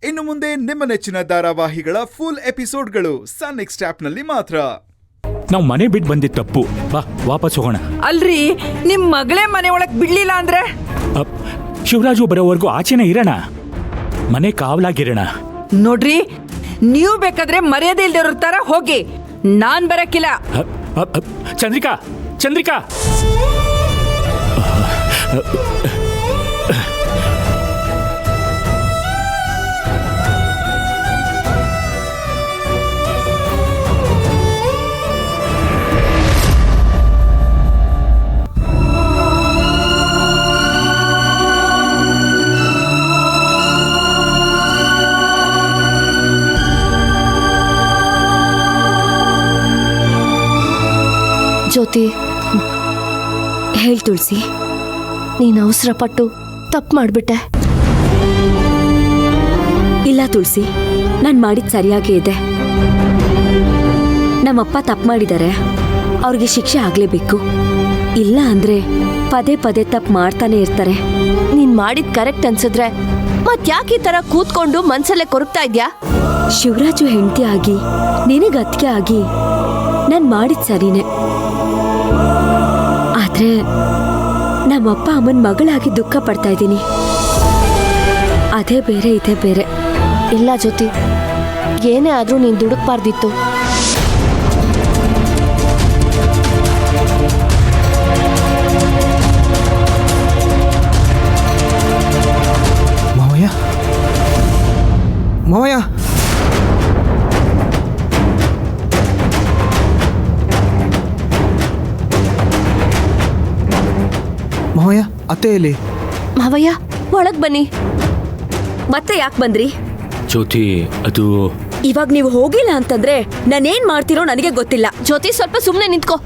ಇನ್ನು ಮುಂದೆ ನಿಮ್ಮ ನೆಚ್ಚಿನ ಧಾರಾವಾಹಿಗಳ ಫುಲ್ ಎಪಿಸೋಡ್ಗಳು ಸನ್ ನೆಕ್ಸ್ಟ್ ಆಪ್ನಲ್ಲಿ ಮಾತ್ರ. ನಾವು ಮನೆ ಬಿಟ್ಟು ಬಂದಿದ್ದು ತಪ್ಪು. ಬಾ ವಾಪಸ್ ಹೋಗೋಣ. ಅಲ್ರಿ, ನಿಮ್ ಮಗಳೇ ಮನೆ ಒಳಗ್ ಬಿಡ್ಲಿಲ್ಲ ಅಂದ್ರೆ ಶಿವರಾಜು ಬರೋವರೆಗೂ ಆಚೆನೇ ಇರೋಣ, ಮನೆ ಕಾವಲಾಗಿರೋಣ. ನೋಡ್ರಿ, ನೀವು ಬೇಕಾದ್ರೆ ಮರ್ಯಾದೆ ಇಲ್ದಿರೋ ತರ ಹೋಗಿ, ನಾನ್ ಬರಕ್ಕಿಲ್ಲ. ಚಂದ್ರಿಕಾ, ಚಂದ್ರಿಕಾ, ಜ್ಯೋತಿ, ಹೇಳ್ ತುಳಸಿ, ನೀನು ಅವಸರಪಟ್ಟು ತಪ್ಪು ಮಾಡಿಬಿಟ್ಟೆ. ಇಲ್ಲ ತುಳಸಿ, ನಾನು ಮಾಡಿದ್ದು ಸರಿಯಾಗೇ ಇದೆ. ನಮ್ಮಪ್ಪ ತಪ್ಪು ಮಾಡಿದ್ದಾರೆ, ಅವ್ರಿಗೆ ಶಿಕ್ಷೆ ಆಗಲೇಬೇಕು. ಇಲ್ಲ ಅಂದ್ರೆ ಪದೇ ಪದೇ ತಪ್ಪು ಮಾಡ್ತಾನೆ ಇರ್ತಾರೆ. ನೀನ್ ಮಾಡಿದ್ ಕರೆಕ್ಟ್ ಅನ್ಸಿದ್ರೆ ಮತ್ಯಾಕೆ ಈ ತರ ಕೂತ್ಕೊಂಡು ಮನ್ಸಲ್ಲೇ ಕೊರಗ್ತಾ ಇದ್ಯಾ? ಶಿವರಾಜು ಹೆಂಡತಿ ಆಗಿ ನಿನಗೆ ಅತ್ತಿಗೆ ಆಗಿ ನಾನು ಮಾಡಿದ ಸರಿನೇ. ಆದ್ರೆ ನಮ್ಮಪ್ಪ ಅಮ್ಮನ ಮಗಳಾಗಿ ದುಃಖ ಪಡ್ತಾ ಇದ್ದೀನಿ. ಅದೇ ಬೇರೆ, ಇದೇ ಬೇರೆ. ಇಲ್ಲ ಜ್ಯೋತಿ, ಏನೇ ಆದ್ರೂ ನೀನ್ ದುಡುಕ್ಬಾರ್ದಿತ್ತು. ಮಾವಯ್ಯ, ಮಾವಯ್ಯ, ಮಾವಯ್ಯ, ಅತ್ತೆ ಎಲ್ಲಿ? ಮಾವಯ್ಯ, ಒಳಗ್ ಬನ್ನಿ. ಮತ್ತೆ ಯಾಕೆ ಬಂದ್ರಿ? ಜ್ಯೋತಿ, ಅದು ಇವಾಗ ನೀವು ಹೋಗಿಲ್ಲ ಅಂತಂದ್ರೆ ನಾನೇನ್ ಮಾಡ್ತೀರೋ ನನಗೆ ಗೊತ್ತಿಲ್ಲ. ಜ್ಯೋತಿ, ಸ್ವಲ್ಪ ಸುಮ್ನೆ ನಿಂತ್ಕೋ.